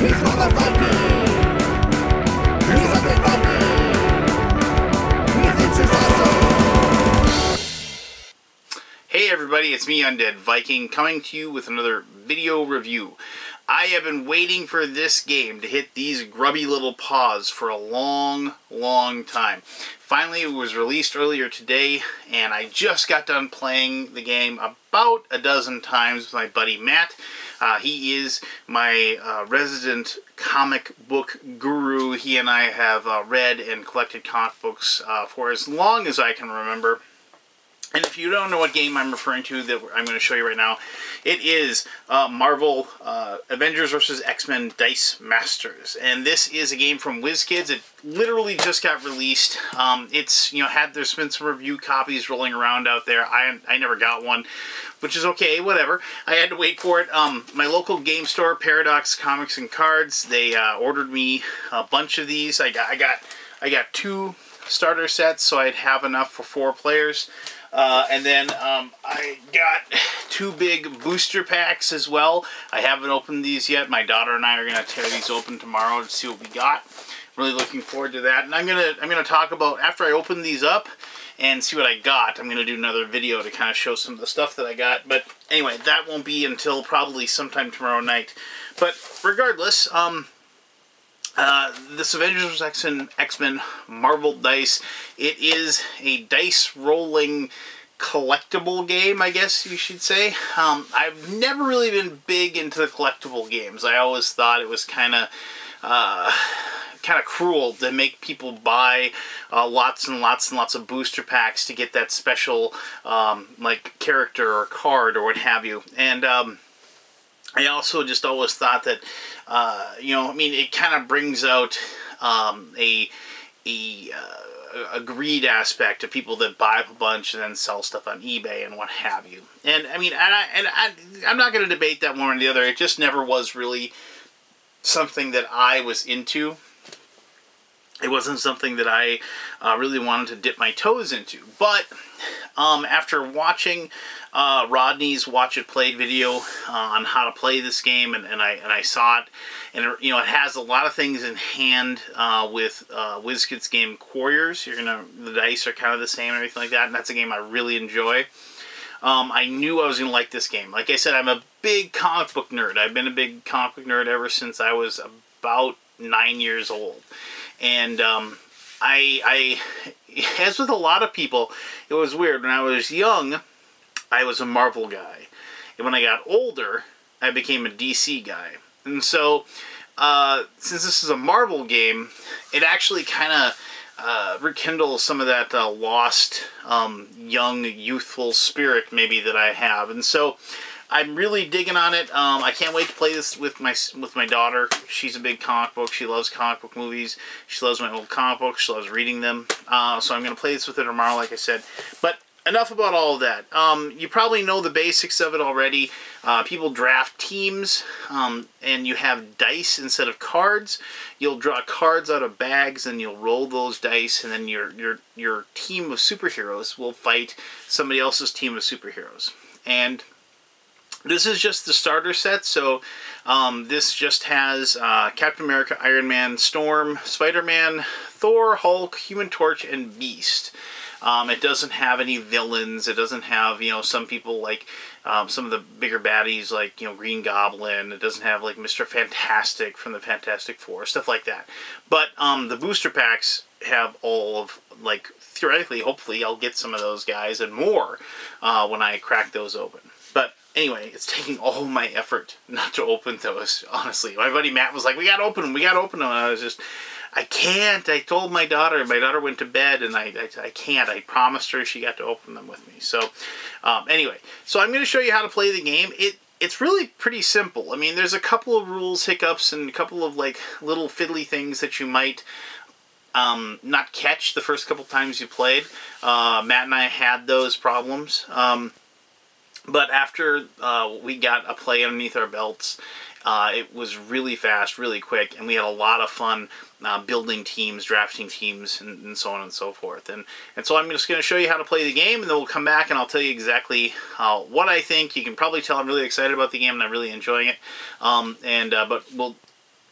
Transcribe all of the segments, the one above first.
Hey everybody, it's me, Undead Viking, coming to you with another video review. I have been waiting for this game to hit these grubby little paws for a long time. Finally, it was released earlier today, and I just got done playing the game about a dozen times with my buddy Matt. He is my resident comic book guru. He and I have read and collected comic books for as long as I can remember. And if you don't know what game I'm referring to that I'm going to show you right now, it is Marvel Avengers vs. X-Men Dice Masters. And this is a game from WizKids. It literally just got released. It's, there's been some review copies rolling around out there. I never got one, which is okay, whatever. I had to wait for it. My local game store, Paradox Comics and Cards, they ordered me a bunch of these. I got 2 starter sets, so I'd have enough for 4 players. And then I got 2 big booster packs as well. I haven't opened these yet. My daughter and I are going to tear these open tomorrow to see what we got. Really looking forward to that. And I'm gonna talk about, after I open these up and see what I got, I'm going to do another video to kind of show some of the stuff that I got. But anyway, that won't be until probably sometime tomorrow night. But regardless, this Avengers vs. X-Men Marvel Dice, it is a dice rolling collectible game, I guess you should say. I've never really been big into the collectible games. I always thought it was kind of cruel to make people buy lots and lots of booster packs to get that special like character or card or what have you. And I also just always thought that, it kind of brings out a greed aspect of people that buy a bunch and then sell stuff on eBay and what have you. And I'm not going to debate that one or the other. It just never was really something that I was into. It wasn't something that I really wanted to dip my toes into. But after watching Rodney's Watch It Played video on how to play this game, and I saw it, and it has a lot of things in hand with WizKids game Quarriors. The dice are kind of the same and everything like that, and that's a game I really enjoy. I knew I was going to like this game. Like I said, I'm a big comic book nerd. I've been a big comic book nerd ever since I was about 9 years old. And I, as with a lot of people, it was weird. When I was young, I was a Marvel guy. And when I got older, I became a DC guy. And so, since this is a Marvel game, it actually kind of rekindles some of that lost, young, youthful spirit maybe that I have. And so, I'm really digging on it. I can't wait to play this with my daughter. She's a big comic book. She loves comic book movies. She loves my old comic books. She loves reading them. So I'm going to play this with her tomorrow, like I said. But enough about all of that. You probably know the basics of it already. People draft teams, and you have dice instead of cards. You'll draw cards out of bags, and you'll roll those dice, and then your team of superheroes will fight somebody else's team of superheroes. And this is just the starter set, so this just has Captain America, Iron Man, Storm, Spider-Man, Thor, Hulk, Human Torch, and Beast. It doesn't have any villains. It doesn't have, some people like some of the bigger baddies like, Green Goblin. It doesn't have like Mr. Fantastic from the Fantastic Four, stuff like that. But the booster packs have all of, like, theoretically, hopefully, I'll get some of those guys and more when I crack those open. But anyway, it's taking all my effort not to open those, honestly. My buddy Matt was like, we gotta open them, we gotta open them. And I was just, I can't. I told my daughter went to bed, and I can't. I promised her she got to open them with me. So, anyway, so I'm going to show you how to play the game. It's really pretty simple. I mean, there's a couple of rules hiccups and a couple of, like, little fiddly things that you might not catch the first couple times you played. Matt and I had those problems. But after we got a play underneath our belts, it was really fast, really quick, and we had a lot of fun building teams, drafting teams, and so on and so forth. And so I'm just going to show you how to play the game, and then we'll come back and I'll tell you exactly what I think. You can probably tell I'm really excited about the game and I'm really enjoying it. But we'll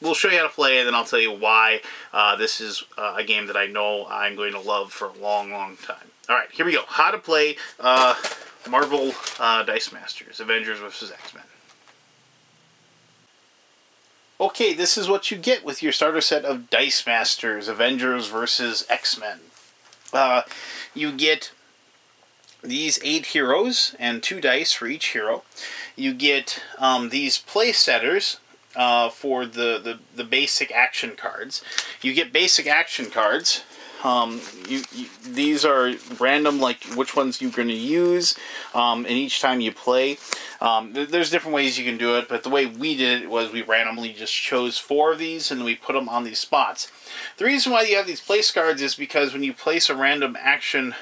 we'll show you how to play, and then I'll tell you why this is a game that I know I'm going to love for a long, long time. Alright, here we go. How to play Marvel Dice Masters, Avengers vs. X-Men. Okay, this is what you get with your starter set of Dice Masters, Avengers vs. X-Men. You get these 8 heroes and 2 dice for each hero. You get these play setters for the basic action cards. You get basic action cards. These are random, like which ones you're going to use, and each time you play. There's different ways you can do it, but the way we did it was we randomly just chose 4 of these and we put them on these spots. The reason why you have these place cards is because when you place a random action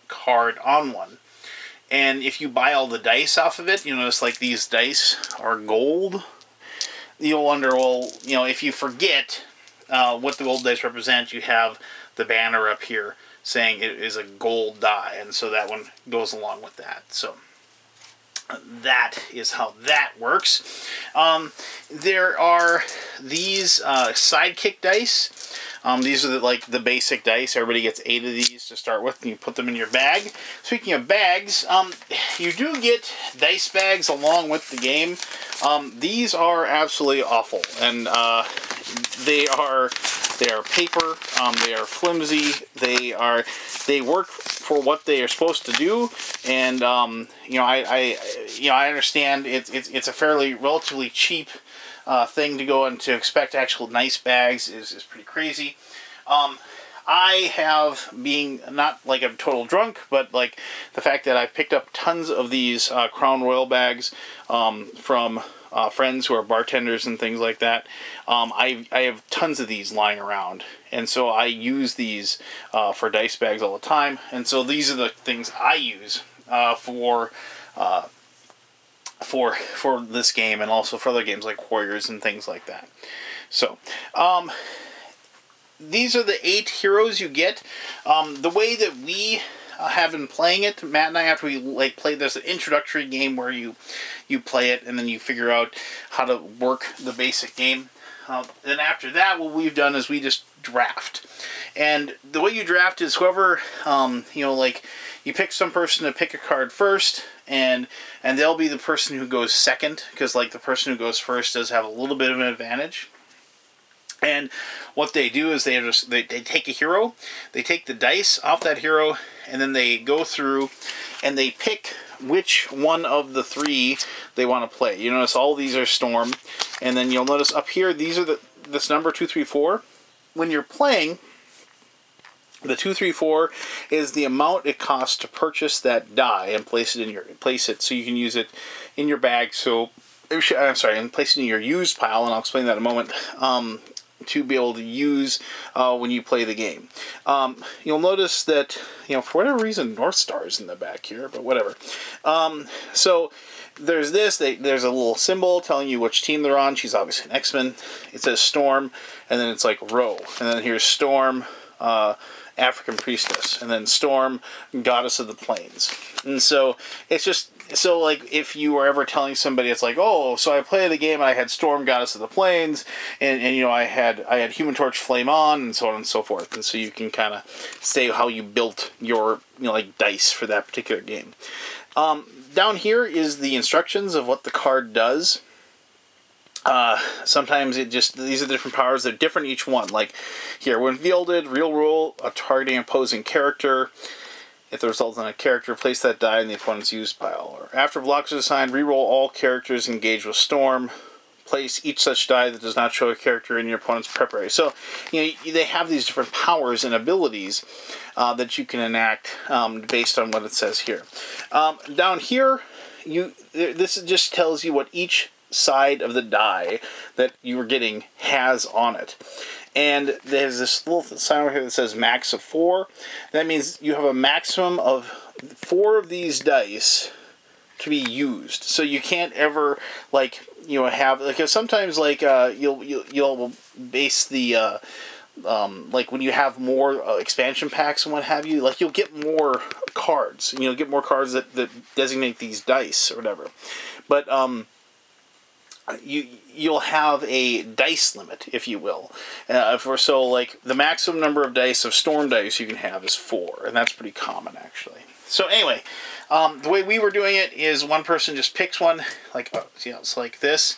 card on one, and if you buy all the dice off of it, you notice like these dice are gold. You'll wonder, well, you know, if you forget what the gold dice represent, you have the banner up here saying it is a gold die, and so that one goes along with that. So that is how that works. There are these sidekick dice. These are like the basic dice. Everybody gets 8 of these to start with, and you put them in your bag. Speaking of bags, you do get dice bags along with the game. These are absolutely awful, and they are paper. They are flimsy. They work for what they are supposed to do, and you know, I understand it's a fairly relatively cheap thing to go and to expect actual nice bags is pretty crazy. I have, being not like a total drunk, but like the fact that I've picked up tons of these Crown Royal bags from friends who are bartenders and things like that. I have tons of these lying around, and so I use these for dice bags all the time. And so these are the things I use for this game, and also for other games like Warriors and things like that. So these are the 8 heroes you get. The way that we have been playing it, Matt and I, after we like play, there's an introductory game where you play it and then you figure out how to work the basic game. Then after that, what we've done is we just draft. And the way you draft is whoever, you know, like you pick some person to pick a card first, and they'll be the person who goes second, because like the person who goes first does have a little bit of an advantage. And what they do is they take a hero, they take the dice off that hero, and then they go through and they pick which one of the 3 they want to play. You notice all these are Storm, and then you'll notice up here these are this number 2, 3, 4. When you're playing, the 2, 3, 4 is the amount it costs to purchase that die and place it so you can use it in your bag. So I'm sorry, and place it in your used pile, and I'll explain that in a moment. To be able to use when you play the game. You'll notice that, you know, for whatever reason, North Star is in the back here, but whatever. So there's this. There's a little symbol telling you which team they're on. She's obviously an X-Men. It says Storm, and then it's like Row, and then here's Storm, African Priestess, and then Storm, Goddess of the Plains. And so it's just, so like if you were ever telling somebody, it's like, oh, so I played the game and I had Storm, Goddess of the Plains, and you know, I had Human Torch, Flame On, and so on and so forth. And so you can kind of say how you built your, you know, like dice for that particular game. Down here is the instructions of what the card does. Sometimes it just, these are different powers, they're different each one. Like here, when fielded, real rule, a targeting opposing character. If the result is on a character, place that die in the opponent's used pile. Or after blockers are assigned, reroll all characters engaged with Storm. Place each such die that does not show a character in your opponent's preparatory. So, you know, they have these different powers and abilities that you can enact based on what it says here. Down here, this just tells you what each side of the die that you are getting has on it. And there's this little sign over here that says max of 4. That means you have a maximum of 4 of these dice to be used. So you can't ever, like, you know, have, like, sometimes, like, you'll base the, like, when you have more expansion packs and what have you, like, you'll get more cards. You know, get more cards that designate these dice or whatever. But, you'll have a dice limit, if you will. So like the maximum number of dice of storm dice you can have is 4, and that's pretty common actually. So anyway, the way we were doing it is one person just picks one, like it's like this,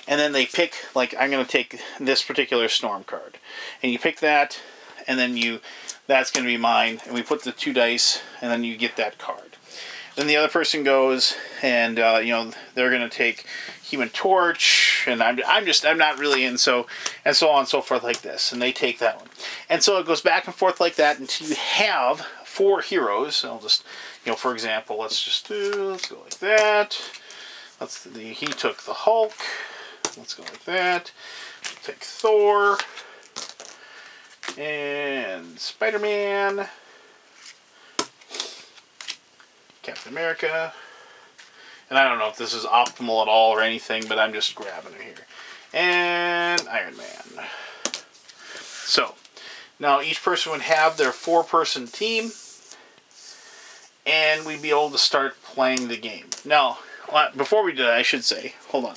and then they pick, like, I'm going to take this particular storm card, and you pick that, and then that's going to be mine, and we put the 2 dice, and then you get that card. Then the other person goes, and they're going to take Human Torch, and I'm not really in, so on and so forth like this, and they take that one, and so it goes back and forth like that until you have 4 heroes. I'll just, for example, let's go like that. He took the Hulk. Let's go like that. We'll take Thor and Spider-Man. Captain America, and I don't know if this is optimal at all or anything, but I'm just grabbing it here, and Iron Man. So now each person would have their 4-person team, and we'd be able to start playing the game. Now, before we do that, I should say, hold on,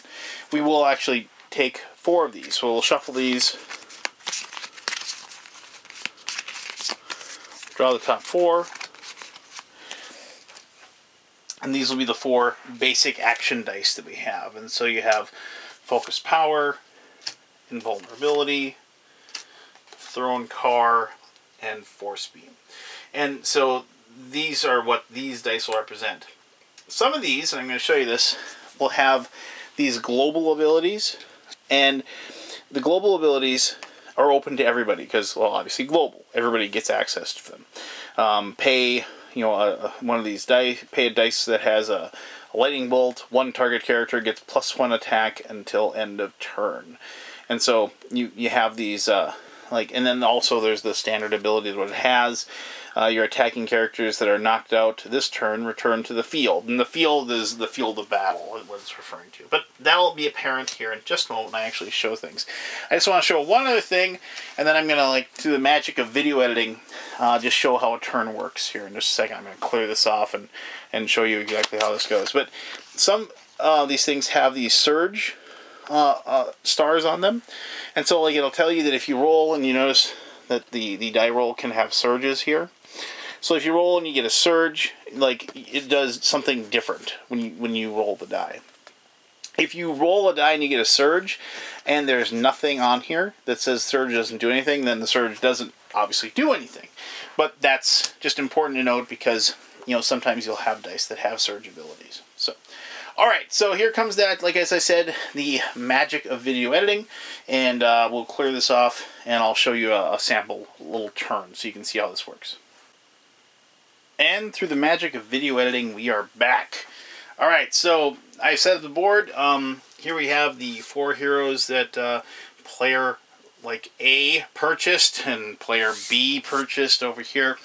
we will actually take 4 of these, so we'll shuffle these, draw the top 4. And these will be the 4 basic action dice that we have. And so you have Focus Power, Invulnerability, Thrown Car, and Force Beam. And so these are what these dice will represent. Some of these, and I'm going to show you this, will have these global abilities. And the global abilities are open to everybody because, well, obviously global. Everybody gets access to them. Pay one of these dice, pay a dice that has a lightning bolt. One target character gets +1 attack until end of turn. And so you have these, and then also there's the standard ability that it has. Your attacking characters that are knocked out this turn return to the field. And the field is the field of battle, what it's referring to. But that'll be apparent here in just a moment when I actually show things. I just want to show one other thing, and then I'm going to, through the magic of video editing, just show how a turn works here in just a second. I'm going to clear this off and show you exactly how this goes. But some of these things have these surge stars on them. And so it'll tell you that if you roll, and you notice that the die roll can have surges here. So if you roll and you get a surge, it does something different when you roll the die. If you roll a die and you get a surge, and there's nothing on here that says surge doesn't do anything, then the surge doesn't obviously do anything. But that's just important to note because, sometimes you'll have dice that have surge abilities. So, alright, so here comes that, as I said, the magic of video editing, and we'll clear this off, and I'll show you a sample little turn so you can see how this works. And through the magic of video editing, we are back. Alright, so I set up the board. Here we have the 4 heroes that player A purchased and player B purchased over here.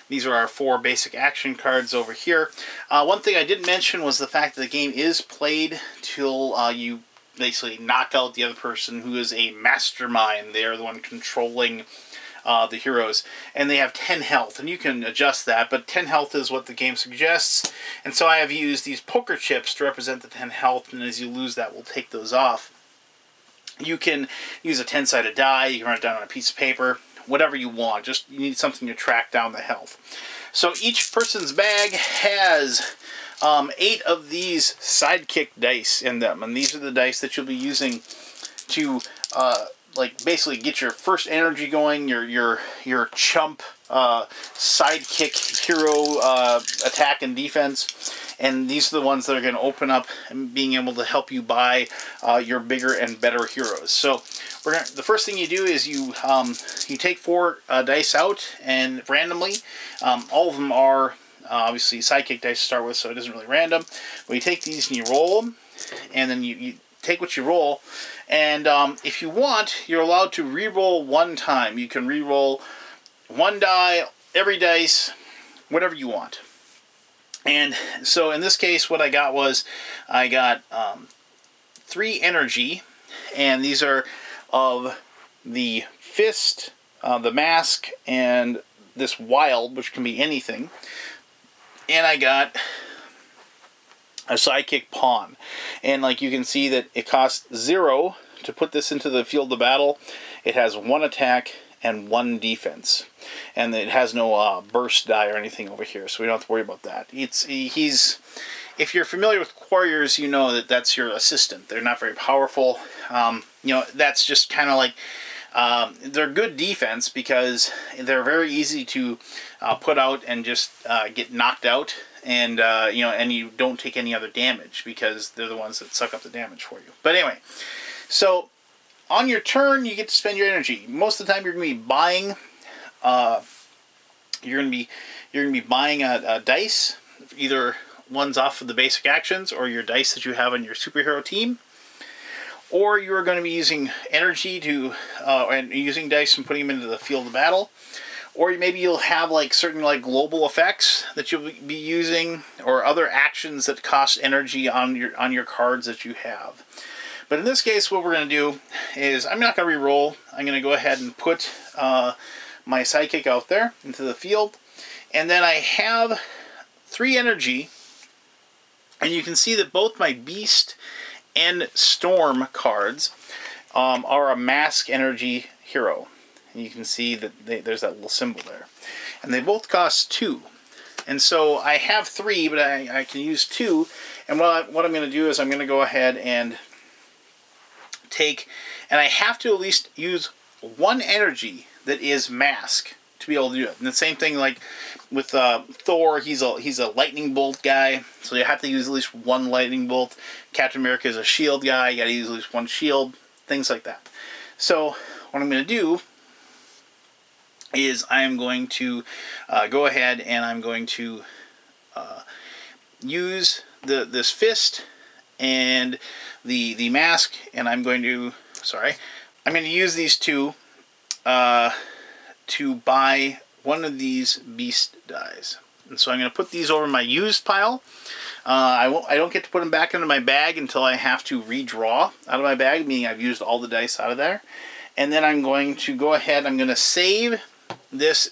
These are our 4 basic action cards over here. One thing I didn't mention was the fact that the game is played till you basically knock out the other person who is a mastermind. They are the one controlling the heroes, and they have 10 health, and you can adjust that, but 10 health is what the game suggests, and so I have used these poker chips to represent the 10 health, and as you lose that, we'll take those off. You can use a 10-sided die, you can write it down on a piece of paper, whatever you want, just you need something to track down the health. So each person's bag has 8 of these sidekick dice in them, and these are the dice that you'll be using to basically get your first energy going, your chump sidekick hero attack and defense, and these are the ones that are going to open up and being able to help you buy your bigger and better heroes. So the first thing you do is you take 4 dice out, and randomly, all of them are obviously sidekick dice to start with, so it isn't really random. But you take these and you roll them, and then you take what you roll, and if you want, you're allowed to re-roll 1 time. You can re-roll 1 die, every dice, whatever you want. And so in this case, what I got was, I got 3 energy, and these are of the fist, the mask, and this wild, which can be anything. And I got a sidekick pawn. And like you can see that it costs 0 to put this into the field of battle. It has 1 attack and 1 defense. And it has no burst die or anything over here, so we don't have to worry about that. He's if you're familiar with warriors, you know that that's your assistant. They're not very powerful. That's just kind of like they're good defense because they're very easy to put out and just get knocked out, and and you don't take any other damage because they're the ones that suck up the damage for you. But anyway, so on your turn, you get to spend your energy. Most of the time, you're going to be buying. You're going to be buying a dice, either ones off of the basic actions or your dice that you have on your superhero team, or you are going to be using energy to and using dice and putting them into the field of battle, or maybe you'll have like certain like global effects that you'll be using, or other actions that cost energy on your cards that you have. But in this case, what we're going to do is I'm not going to re-roll. I'm going to go ahead and put my sidekick out there into the field, and then I have 3 energy. And you can see that both my Beast and Storm cards are a Mask Energy hero. And you can see that there's that little symbol there. And they both cost 2. And so I have 3, but I can use 2. And what I'm going to do is I'm going to go ahead and take... And I have to at least use 1 energy that is Mask to be able to do it. And the same thing like with Thor, he's a lightning bolt guy, so you have to use at least 1 lightning bolt. Captain America is a shield guy, you got to use at least 1 shield, things like that. So what I'm going to do is I am going to go ahead and I'm going to use this fist and the mask, and I'm going to use these 2 to buy 1 of these beast dies. And so I'm going to put these over my used pile. I don't get to put them back into my bag until I have to redraw out of my bag, meaning I've used all the dice out of there. And then I'm going to go ahead, I'm going to save this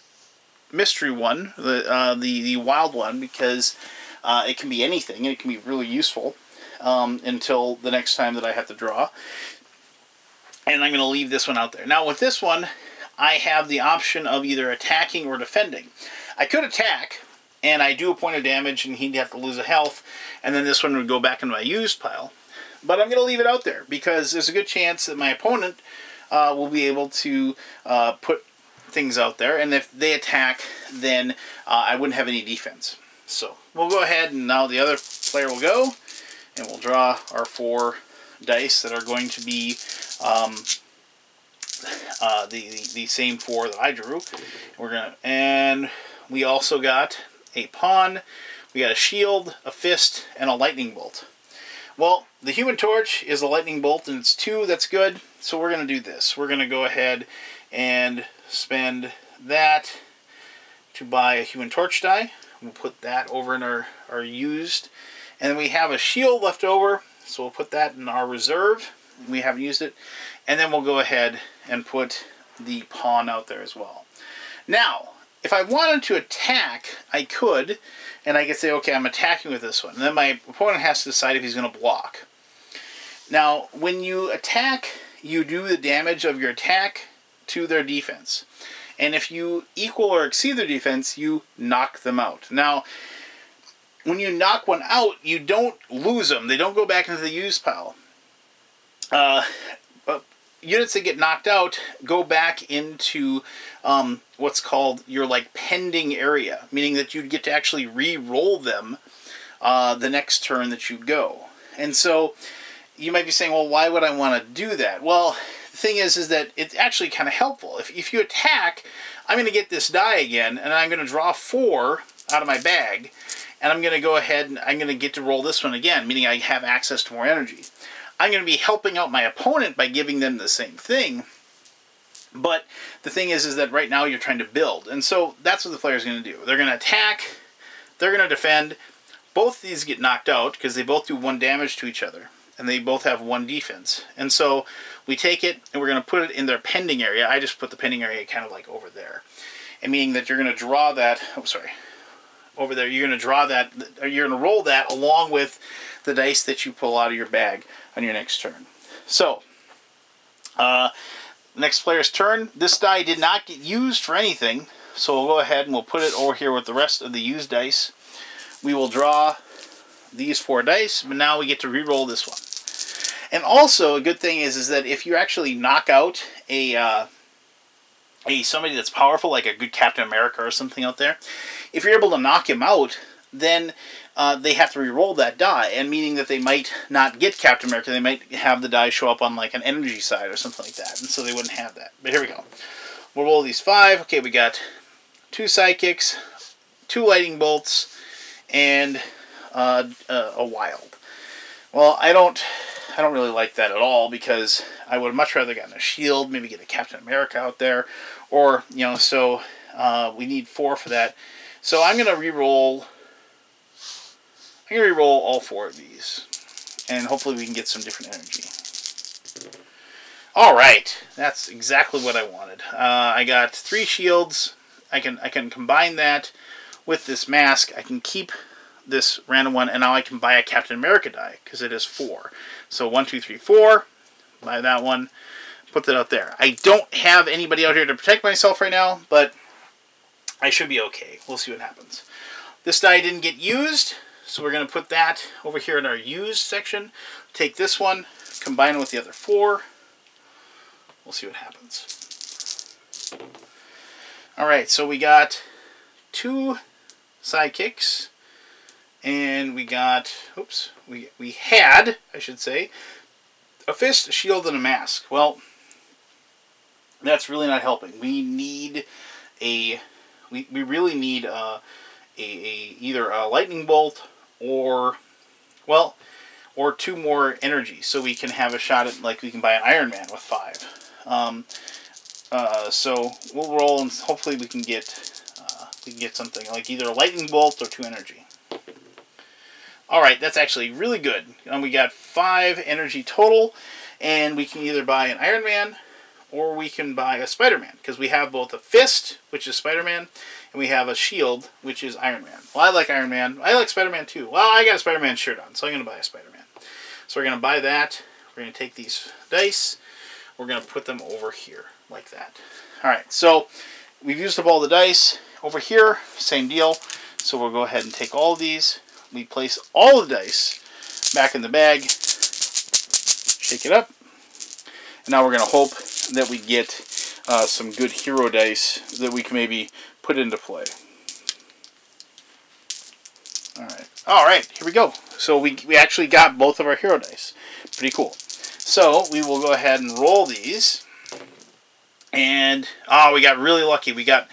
mystery one, the wild one, because it can be anything, and it can be really useful until the next time that I have to draw. And I'm going to leave this one out there. Now with this one, I have the option of either attacking or defending. I could attack, and I do a point of damage, and he'd have to lose a health, and then this one would go back into my used pile. But I'm going to leave it out there, because there's a good chance that my opponent will be able to put things out there, and if they attack, then I wouldn't have any defense. So we'll go ahead, and now the other player will go, and we'll draw our 4 dice that are going to be the same 4 that I drew. And we also got a pawn, we got a shield, a fist, and a lightning bolt. Well, the Human Torch is a lightning bolt, and it's 2. That's good. So we're going to do this. We're going to go ahead and spend that to buy a Human Torch die. We'll put that over in our used. And then we have a shield left over, so we'll put that in our reserve. We haven't used it. And then we'll go ahead and put the pawn out there as well. Now, if I wanted to attack, I could, and I could say, okay, I'm attacking with this one. And then my opponent has to decide if he's going to block. Now, when you attack, you do the damage of your attack to their defense. And if you equal or exceed their defense, you knock them out. Now, when you knock one out, you don't lose them. They don't go back into the used pile. Units that get knocked out go back into what's called your pending area, meaning that you'd get to actually re-roll them the next turn that you go. And so you might be saying, well, why would I want to do that? Well, the thing is that it's actually kind of helpful. If you attack, I'm going to get this die again, and I'm going to draw 4 out of my bag, and I'm going to go ahead and I'm going to get to roll this one again, meaning I have access to more energy. I'm going to be helping out my opponent by giving them the same thing, but the thing is that right now you're trying to build, and so that's what the player's going to do. They're going to attack, they're going to defend. Both these get knocked out because they both do 1 damage to each other, and they both have 1 defense. And so we take it and we're going to put it in their pending area. I just put the pending area kind of like over there, and meaning that you're going to draw that over there. You're going to draw that, or you're going to roll that along with the dice that you pull out of your bag on your next turn. So, next player's turn. This die did not get used for anything, so we'll go ahead and we'll put it over here with the rest of the used dice. We will draw these 4 dice, but now we get to re-roll this one. And also, a good thing is that if you actually knock out somebody that's powerful, like a good Captain America or something out there, if you're able to knock him out, then they have to re-roll that die, and meaning that they might not get Captain America, they might have the die show up on like an energy side or something like that, and so they wouldn't have that. But here we go. We'll roll these 5. Okay, we got 2 sidekicks, 2 lightning bolts, and a wild. Well, I don't really like that at all, because I would have much rather gotten a shield, maybe get a Captain America out there, or, you know, so we need 4 for that. So I'm going to re-roll all 4 of these, and hopefully we can get some different energy. Alright, that's exactly what I wanted. I got 3 shields. I can combine that with this mask. I can keep this random one, and now I can buy a Captain America die, because it is 4. So 1, 2, 3, 4. Buy that one. Put that out there. I don't have anybody out here to protect myself right now, but I should be okay. We'll see what happens. This die didn't get used, so we're going to put that over here in our used section. Take this one, combine it with the other 4. We'll see what happens. Alright, so we got 2 sidekicks. And we got, oops, we had, I should say, a fist, a shield, and a mask. Well, that's really not helping. We need we really need either a lightning bolt or 2 more energy, so we can have a shot at, like, we can buy an Iron Man with 5. So we'll roll, and hopefully we can get something like either a lightning bolt or 2 energy. Alright, that's actually really good. We got 5 energy total, and we can either buy an Iron Man or we can buy a Spider-Man, because we have both a fist, which is Spider-Man, and we have a shield, which is Iron Man. Well, I like Iron Man. I like Spider-Man too. Well, I got a Spider-Man shirt on, so I'm going to buy a Spider-Man. So we're going to buy that. We're going to take these dice. We're going to put them over here, like that. Alright, so we've used up all the dice. Over here, same deal. So we'll go ahead and take all of these. We place all the dice back in the bag, shake it up, and now we're going to hope that we get some good hero dice that we can maybe put into play. Alright, here we go. So we actually got both of our hero dice. Pretty cool. So we will go ahead and roll these, and we got really lucky. We got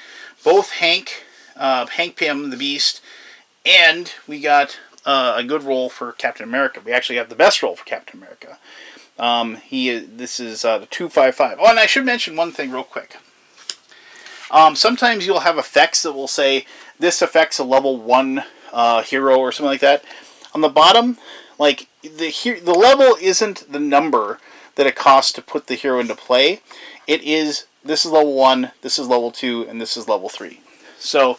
both Hank Pym, the Beast, and we got a good roll for Captain America. We actually got the best roll for Captain America. This is the 255. Oh, and I should mention one thing real quick. Sometimes you'll have effects that will say this affects a level 1 hero or something like that. On the bottom, like the level isn't the number that it costs to put the hero into play. It is, this is level 1, this is level 2, and this is level 3. So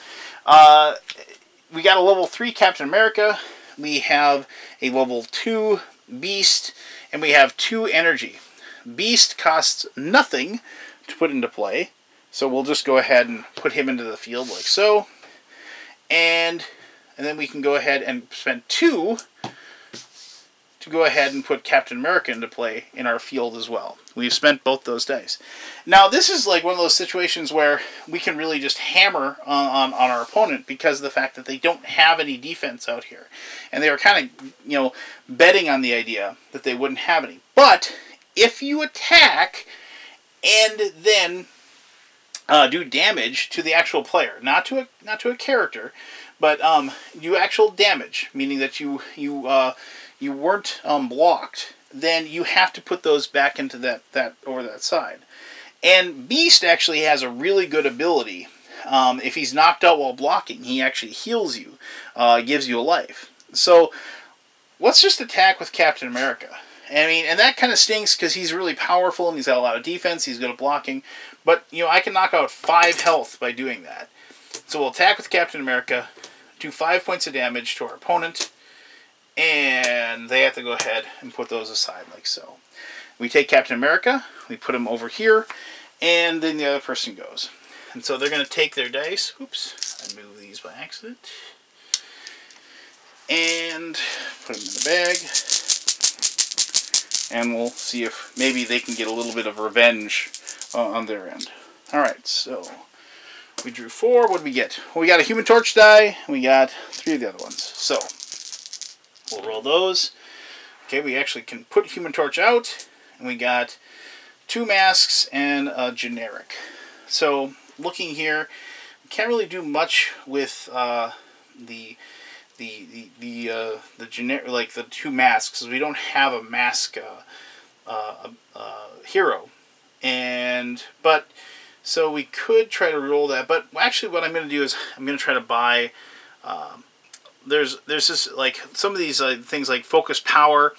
we got a level 3 Captain America, we have a level 2 Beast, and we have 2 energy. Beast costs nothing to put into play, so we'll just go ahead and put him into the field like so. And then we can go ahead and spend 2 to go ahead and put Captain America into play in our field as well. We've spent both those dice. Now, this is like one of those situations where we can really just hammer on our opponent because of the fact that they don't have any defense out here. And they were kind of, betting on the idea that they wouldn't have any. But if you attack and then do damage to the actual player, not to a character, but do actual damage, meaning that you weren't blocked, then you have to put those back into that over that side. And Beast actually has a really good ability. If he's knocked out while blocking, he actually heals you, gives you a life. So let's just attack with Captain America. I mean, and that kind of stinks because he's really powerful and he's got a lot of defense. He's good at blocking, but I can knock out 5 health by doing that. So we'll attack with Captain America, do 5 points of damage to our opponent, and they have to go ahead and put those aside like so. We take Captain America, we put him over here, and then the other person goes. And so they're going to take their dice. Oops, I moved these by accident. And put them in the bag. And we'll see if maybe they can get a little bit of revenge on their end. Alright, so we drew 4. What did we get? Well, we got a Human Torch die. We got 3 of the other ones. So we'll roll those. Okay, we actually can put Human Torch out. And we got 2 masks and a generic. So looking here, we can't really do much with the generic, like the 2 masks, because we don't have a mask hero. But so we could try to roll that. But actually, what I'm going to do is I'm going to try to buy. There's this, like, some of these things like focus power.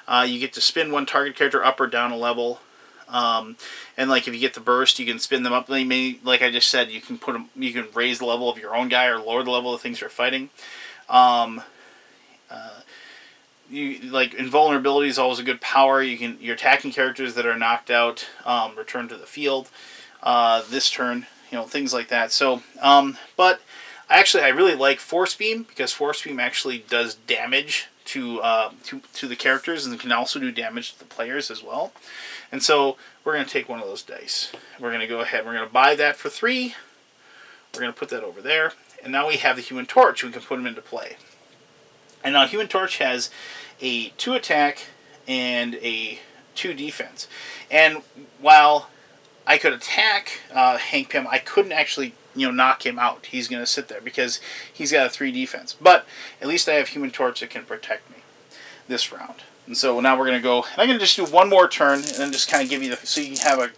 You get to spin one target character up or down a level. And like if you get the burst, you can spin them up. Like I just said, you can put them. You can raise the level of your own guy or lower the level of things you're fighting. Like invulnerability is always a good power. Your attacking characters that are knocked out return to the field this turn. Things like that. So, but I really like Force Beam, because Force Beam actually does damage to the characters, and can also do damage to the players as well. And so we're going to take one of those dice. We're going to go ahead. We're going to buy that for 3. We're going to put that over there. And now we have the Human Torch. We can put him into play. And now Human Torch has a 2 attack and a 2 defense. And while I could attack Hank Pym, I couldn't actually knock him out. He's going to sit there because he's got a 3 defense. But at least I have Human Torch that can protect me this round. And so now we're going to go, and I'm going to just do one more turn, and then just kind of give you so you can have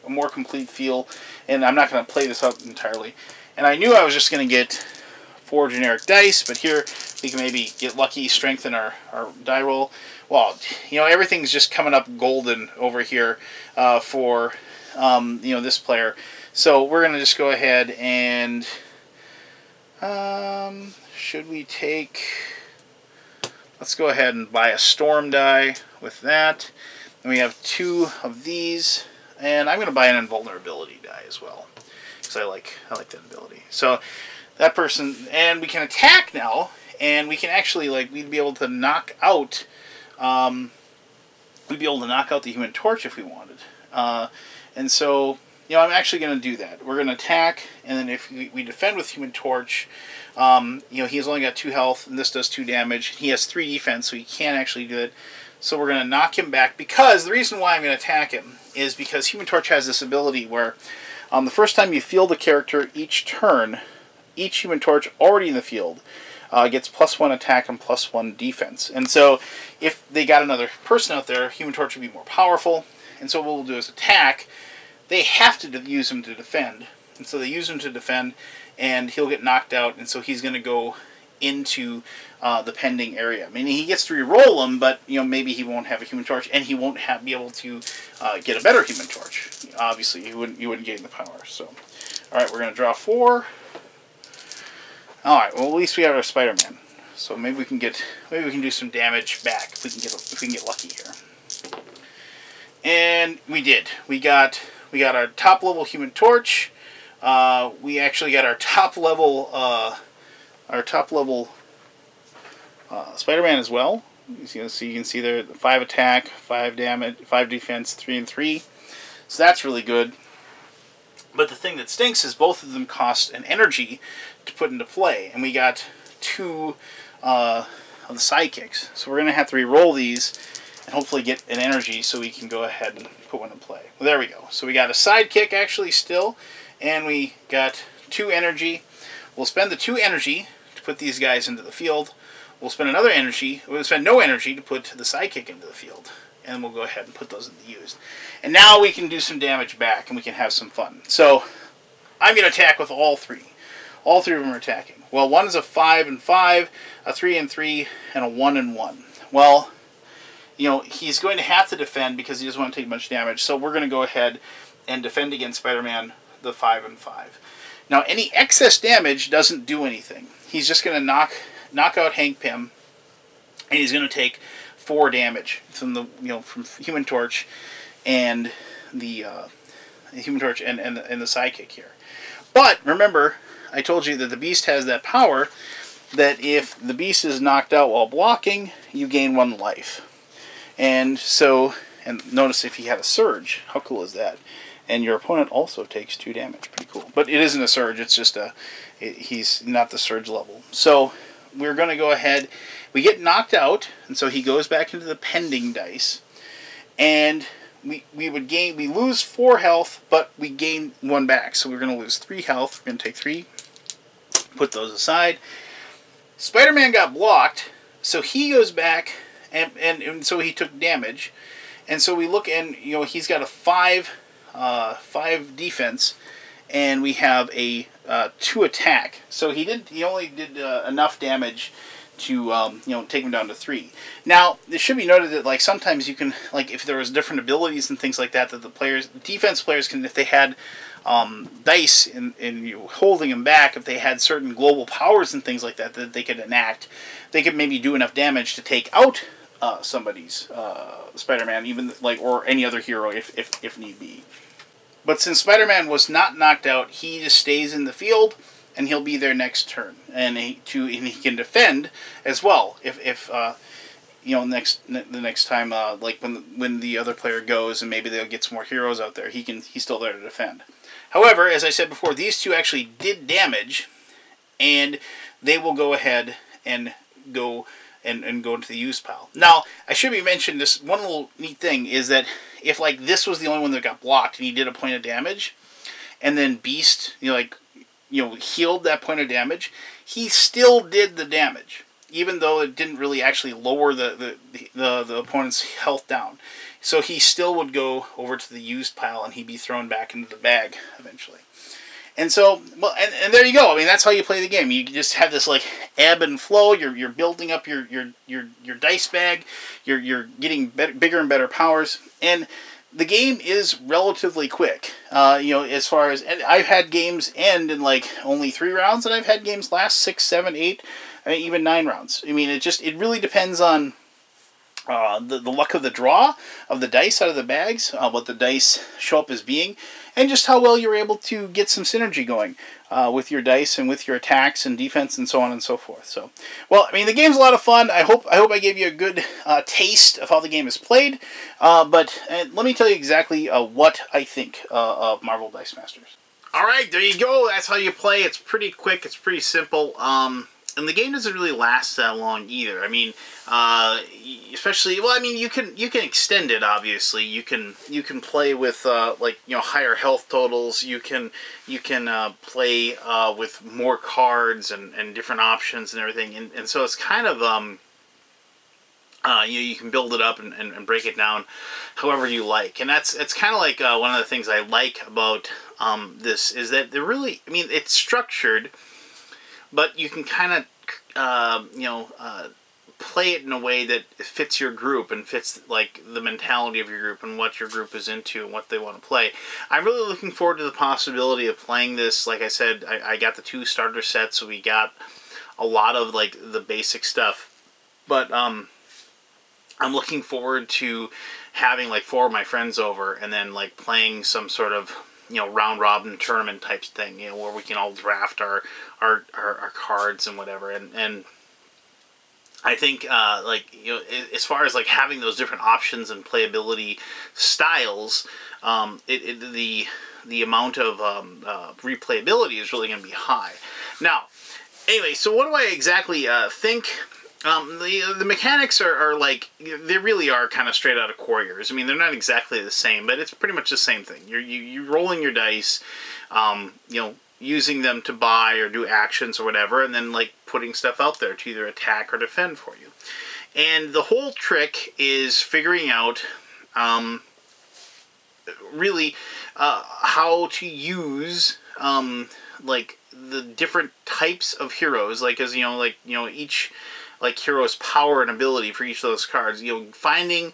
a more complete feel. And I'm not going to play this out entirely. And I knew I was just going to get 4 generic dice, but here we can maybe get lucky, strengthen our die roll. Well, everything's just coming up golden over here for this player. So we're going to just go ahead and should we take... Let's go ahead and buy a storm die with that. And we have 2 of these, and I'm going to buy an invulnerability die as well, because I like that ability. So that person, and we can attack now, and we can actually we'd be able to knock out the Human Torch if we wanted. And so I'm actually going to do that. We're going to attack, and then if we defend with Human Torch, he's only got 2 health, and this does 2 damage. He has 3 defense, so he can't actually do it. So we're going to knock him back, because the reason why I'm going to attack him is because Human Torch has this ability where the first time you field a character each turn, each Human Torch already in the field gets +1 attack and +1 defense. And so if they got another person out there, Human Torch would be more powerful. And so what we'll do is attack. They have to use him to defend. And so they use him to defend, and he'll get knocked out, and so he's going to go into the pending area. I mean, he gets to re-roll them, but maybe he won't have a Human Torch, and he won't be able to get a better Human Torch. Obviously, you wouldn't gain the power. So, all right, we're going to draw 4. All right, well, at least we have our Spider-Man. So maybe we can do some damage back if we can get lucky here. And we did. We got our top level Human Torch. We actually got our top level Spider-Man as well. So you can see there, 5 attack, 5 damage, 5 defense, 3 and 3. So that's really good. But the thing that stinks is both of them cost an energy to put into play, and we got 2 of the sidekicks. So we're going to have to re-roll these and hopefully get an energy so we can go ahead and put one in play. Well, there we go. So we got a sidekick actually still, and we got 2 energy. We'll spend the 2 energy to put these guys into the field. We'll spend another energy. We'll spend no energy to put the sidekick into the field. And we'll go ahead and put those into use. And now we can do some damage back, and we can have some fun. So I'm going to attack with all 3. All 3 of them are attacking. Well, one is a 5 and 5, a 3 and 3, and a 1 and 1. Well, he's going to have to defend because he doesn't want to take much damage. So we're going to go ahead and defend against Spider-Man, the 5 and 5. Now, any excess damage doesn't do anything. he's just going to knock out Hank Pym, and he's going to take 4 damage from the from Human Torch and the Human Torch and the sidekick here. But remember, I told you that the Beast has that power that if the Beast is knocked out while blocking, you gain 1 life. And so, and notice if he had a surge, how cool is that? And your opponent also takes 2 damage. Pretty cool. But it isn't a surge, it's just he's not the surge level. So we're going to go ahead, we get knocked out, and so he goes back into the pending dice. And we lose 4 health, but we gain 1 back. So we're going to lose 3 health. We're going to take 3, put those aside. Spider-Man got blocked, so he goes back, and so he took damage. And so we look, and he's got a 5 defense, and we have a 2 attack. So he only did enough damage to take him down to 3. Now it should be noted that sometimes you can if there was different abilities and things like that the defense players can, if they had dice and you holding them back, if they had certain global powers and things like that that they could enact, they could maybe do enough damage to take out somebody's Spider-Man, even or any other hero if need be. But since Spider-Man was not knocked out, he just stays in the field, and he'll be there next turn, and he can defend as well if the next time when the other player goes and maybe they'll get some more heroes out there, he's still there to defend. However, as I said before, these 2 actually did damage, and they will go ahead and go into the use pile. Now, I should be mentioned this one little neat thing is that if this was the only one that got blocked and he did a point of damage, and then Beast healed that point of damage, he still did the damage, even though it didn't really actually lower the opponent's health down. So he still would go over to the used pile, and he'd be thrown back into the bag eventually. And so, well, and there you go. I mean, that's how you play the game. You just have this ebb and flow. You're building up your dice bag. You're getting bigger and better powers, and the game is relatively quick. As far as, and I've had games end in only 3 rounds, and I've had games last 6, 7, 8, even 9 rounds. I mean, it really depends on the luck of the draw of the dice out of the bags, what the dice show up as being, and just how well you're able to get some synergy going with your dice and with your attacks and defense and so on and so forth. So, well, I mean, the game's a lot of fun. I hope I gave you a good taste of how the game is played. But let me tell you exactly what I think of Marvel Dice Masters. All right, there you go. That's how you play. It's pretty quick. It's pretty simple. And the game doesn't really last that long either. I mean, especially, well, I mean, you can extend it. Obviously, you can play with higher health totals. You can play with more cards and different options and everything. And so it's kind of you can build it up and break it down however you like. And it's kind of like one of the things I like about this is that they're really, I mean, it's structured, but you can kind of, play it in a way that fits your group and fits the mentality of your group and what your group is into and what they want to play. I'm really looking forward to the possibility of playing this. Like I said, I got the 2 starter sets, so we got a lot of the basic stuff. But I'm looking forward to having 4 of my friends over and then playing some sort of round robin tournament type thing, where we can all draft our cards and whatever, and I think as far as having those different options and playability styles, the amount of replayability is really going to be high. Now, anyway, so what do I exactly think? The mechanics are they really are kind of straight out of Warriors. I mean, they're not exactly the same, but it's pretty much the same thing. You're rolling your dice, using them to buy or do actions or whatever, and then putting stuff out there to either attack or defend for you. And the whole trick is figuring out really how to use the different types of heroes, as each hero's power and ability for each of those cards. Finding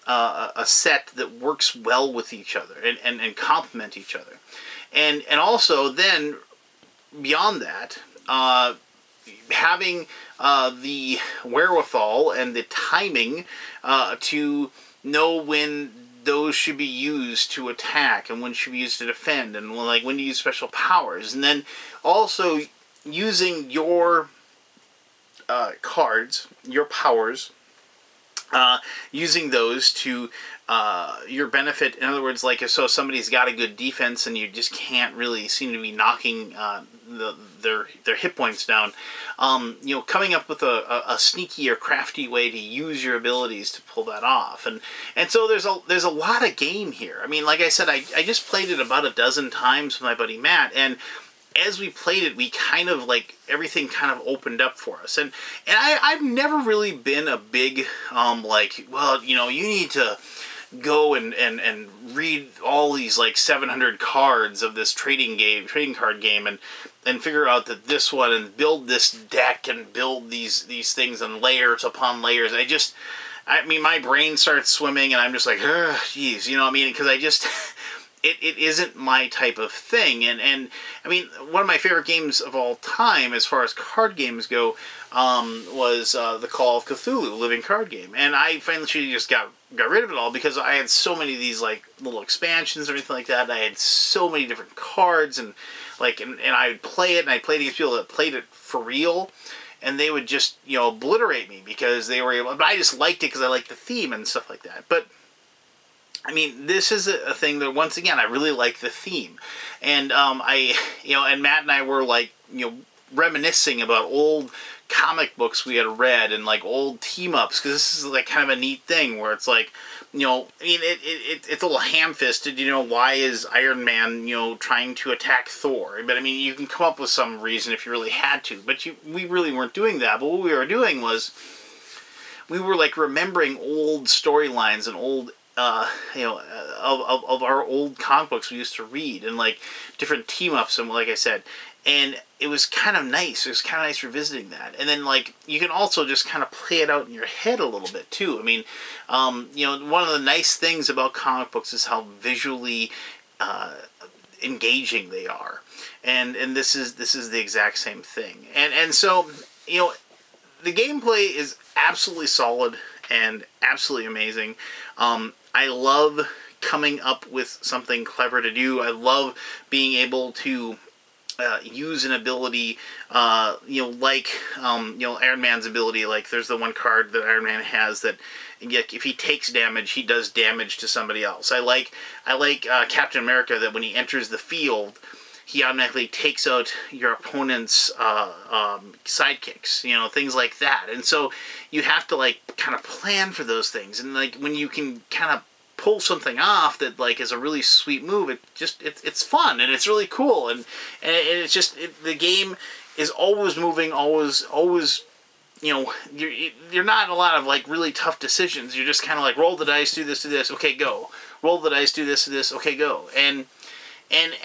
a set that works well with each other and complement each other. And also then, beyond that, having the wherewithal and the timing to know when those should be used to attack and when should be used to defend, and like when to use special powers, and then also using your cards, your powers, using those to your benefit. In other words, like if somebody's got a good defense and you just can't really seem to be knocking their hit points down, you know, coming up with a sneaky or crafty way to use your abilities to pull that off. And so there's a lot of game here. I mean, like I said, I just played it about a dozen times with my buddy Matt, and as we played it, we kind of like everything kind of opened up for us. And I've never really been a big like, well, you know, you need to go and read all these like 700 cards of this trading card game and figure out that this one and build this deck and build these things and layers upon layers. I mean, my brain starts swimming and I'm just like, geez, you know what I mean? Because I just it isn't my type of thing. And I mean, one of my favorite games of all time, as far as card games go, was the Call of Cthulhu living card game. And I finally just got rid of it all because I had so many of these like little expansions and everything like that. And I had so many different cards and like, and I would play it, and I played against people that played it for real. And they would just, you know, obliterate me because they were able, but I just liked it because I liked the theme and stuff like that. But I mean, this is a thing that, once again, I really like the theme. And and Matt and I were like, you know, reminiscing about old comic books we had read and like old team-ups, because this is like kind of a neat thing where it's like, you know, I mean, it's a little ham-fisted, you know, why is Iron Man, you know, trying to attack Thor? But I mean, you can come up with some reason if you really had to, but we really weren't doing that. But what we were doing was, we were like remembering old storylines and old of our old comic books we used to read, and like different team-ups, and like I said, and it was kind of nice. It was kind of nice revisiting that. And then like you can also just kind of play it out in your head a little bit too. I mean, you know, one of the nice things about comic books is how visually engaging they are, and this is the exact same thing. And so, you know, the gameplay is absolutely solid and absolutely amazing. I love coming up with something clever to do. I love being able to use an ability, you know, like, you know, Iron Man's ability. Like, there's the one card that Iron Man has that, if he takes damage, he does damage to somebody else. I like Captain America, that when he enters the field, he automatically takes out your opponent's sidekicks, you know, things like that. And so you have to like kind of plan for those things. And like when you can kind of pull something off that like is a really sweet move, it's fun and it's really cool. And it's just, the game is always moving, always, you know, you're not a lot of like really tough decisions. You're just kind of like, roll the dice, do this, okay, go. Roll the dice, do this, okay, go. And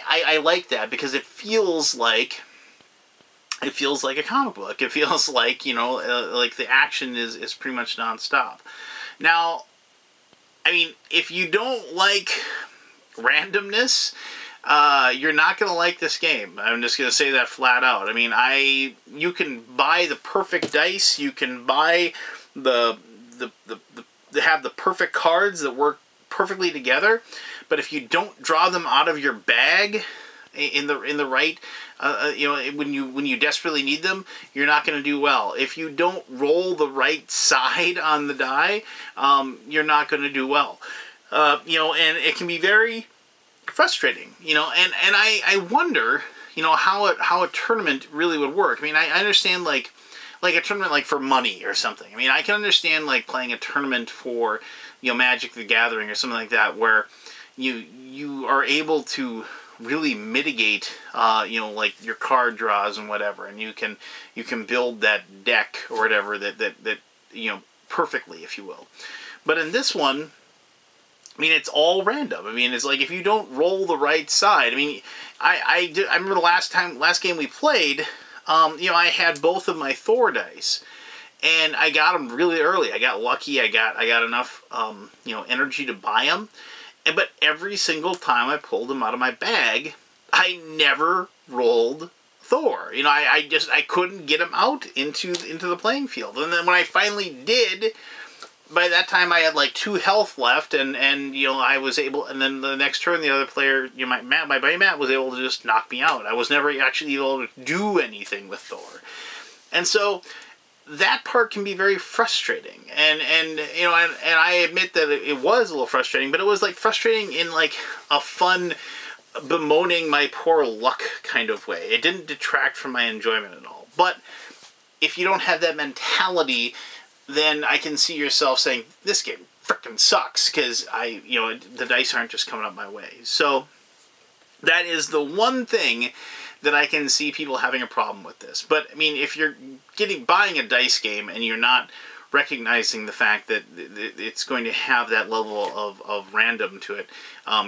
I like that because it feels like a comic book. It feels like, you know, like the action is pretty much nonstop. Now, I mean, if you don't like randomness, you're not going to like this game. I'm just going to say that flat out. I mean, you can buy the perfect dice. You can buy have the perfect cards that work perfectly together. But if you don't draw them out of your bag in the right, you know, when you desperately need them, you're not going to do well. If you don't roll the right side on the die, you're not going to do well. You know, and it can be very frustrating. You know, and I wonder, you know, how a tournament really would work. I mean, I understand like a tournament like for money or something. I mean, I can understand like playing a tournament for, you know, Magic the Gathering or something like that, where you are able to really mitigate, you know, like your card draws and whatever, and you can build that deck or whatever that you know, perfectly, if you will. But in this one, I mean, it's all random. I mean, it's like if you don't roll the right side. I mean, I remember the last game we played, you know, I had both of my Thor dice, and I got them really early. I got lucky. I got enough, you know, energy to buy them. But every single time I pulled them out of my bag, I never rolled Thor. You know, I couldn't get him out into the playing field. And then when I finally did, by that time I had like 2 health left, and you know, I was able, and then the next turn the other player, you know, my buddy Matt was able to just knock me out. I was never actually able to do anything with Thor. And so that part can be very frustrating, and you know, and I admit that it was a little frustrating, but it was like frustrating in like a fun, bemoaning my poor luck kind of way. It didn't detract from my enjoyment at all. But if you don't have that mentality, then I can see yourself saying, this game frickin' sucks, because you know, the dice aren't just coming up my way. So that is the one thing that I can see people having a problem with this. But I mean, if you're buying a dice game and you're not recognizing the fact that it's going to have that level of random to it,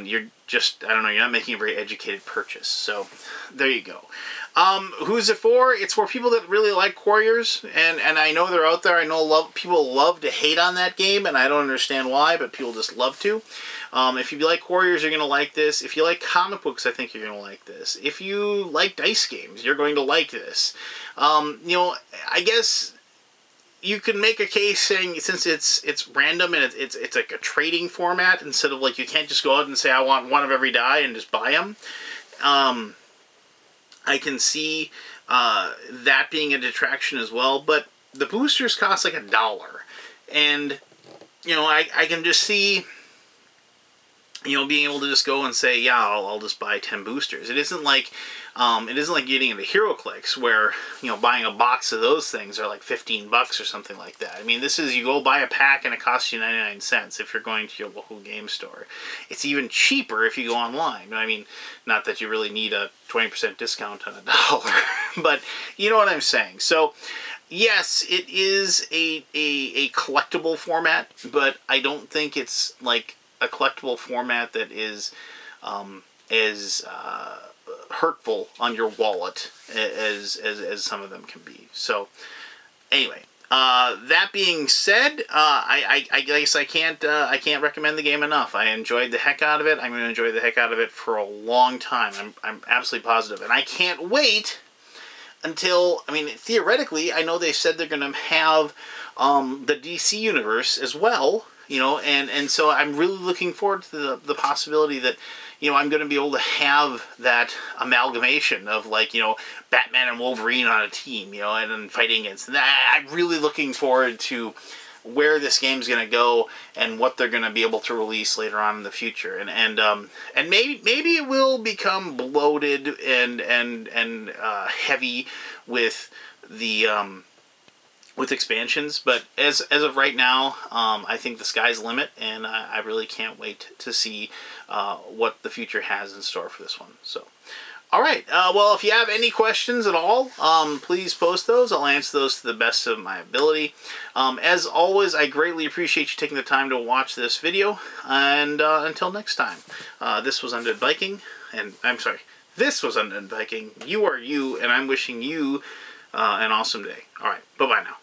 you're just, I don't know, you're not making a very educated purchase. So there you go. Who's it for? It's for people that really like Warriors, and I know they're out there. I know people love to hate on that game, and I don't understand why, but people just love to. If you like Warriors, you're going to like this. If you like comic books, I think you're going to like this. If you like dice games, you're going to like this. You know, I guess you can make a case saying, since it's random and it's like a trading format, instead of like, you can't just go out and say, I want one of every die and just buy them. I can see that being a detraction as well, but the boosters cost like $1, and you know, I can just see, you know, being able to just go and say, yeah, I'll just buy 10 boosters. It isn't like getting into HeroClix where, you know, buying a box of those things are like $15 or something like that. I mean, this is, you go buy a pack and it costs you 99 cents if you're going to your local game store. It's even cheaper if you go online. I mean, not that you really need a 20% discount on $1, but you know what I'm saying. So yes, it is a collectible format, but I don't think it's like a collectible format that is as hurtful on your wallet as some of them can be. So anyway, that being said, I guess I can't recommend the game enough. I enjoyed the heck out of it. I'm going to enjoy the heck out of it for a long time. I'm absolutely positive, and I can't wait until, I mean, theoretically, I know they said they're going to have the DC universe as well. You know, and so I'm really looking forward to the possibility that, you know, I'm going to be able to have that amalgamation of, like, you know, Batman and Wolverine on a team, you know, and then fighting against. And I'm really looking forward to where this game's going to go and what they're going to be able to release later on in the future. And maybe it will become bloated and heavy with the with expansions, but as of right now, I think the sky's the limit, and I really can't wait to see what the future has in store for this one. So, all right. Well, if you have any questions at all, please post those. I'll answer those to the best of my ability. As always, I greatly appreciate you taking the time to watch this video, and until next time, this was Undead Viking, and I'm sorry, this was Undead Viking. You are you, and I'm wishing you an awesome day. All right. Bye-bye now.